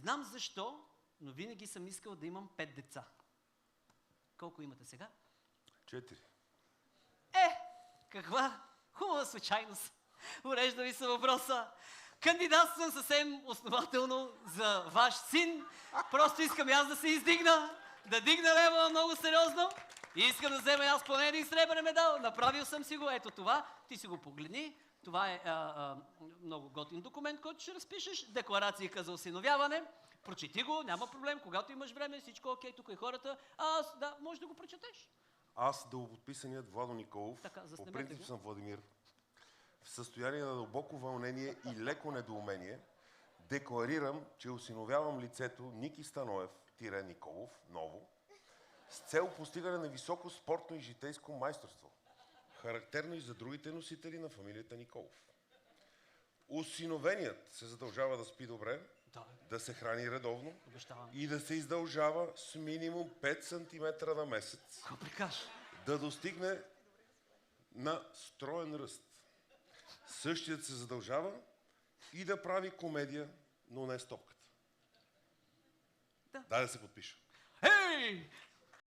знам защо, но винаги съм искал да имам 5 деца. Колко имате сега? 4. Каква хубава случайност. Урежда ви се въпроса. Кандидатствам съвсем основателно за ваш син. Просто искам аз да се издигна, да дигна лева много сериозно и искам да взема аз поне един сребърен медал. Направил съм си го. Ето това. Ти си го погледни. Това е много готин документ, който ще разпишеш. Декларация за осиновяване. Прочети го, няма проблем. Когато имаш време, всичко окей, тук и хората. Да, можеш да го прочетеш. Аз, дългоподписаният Владо Николов, Така, по принцип съм Владимир, в състояние на дълбоко вълнение и леко недоумение, декларирам, че осиновявам лицето Ники Станоев-Николов, ново, с цел постигане на високо спортно и житейско майсторство, характерно и за другите носители на фамилията Николов. Осиновеният се задължава да спи добре, да се храни редовно и да се издължава с минимум 5 см на месец, да достигне на строен ръст. Същият се задължава и да прави комедия, но не с топката. Да се подпиша. Ей!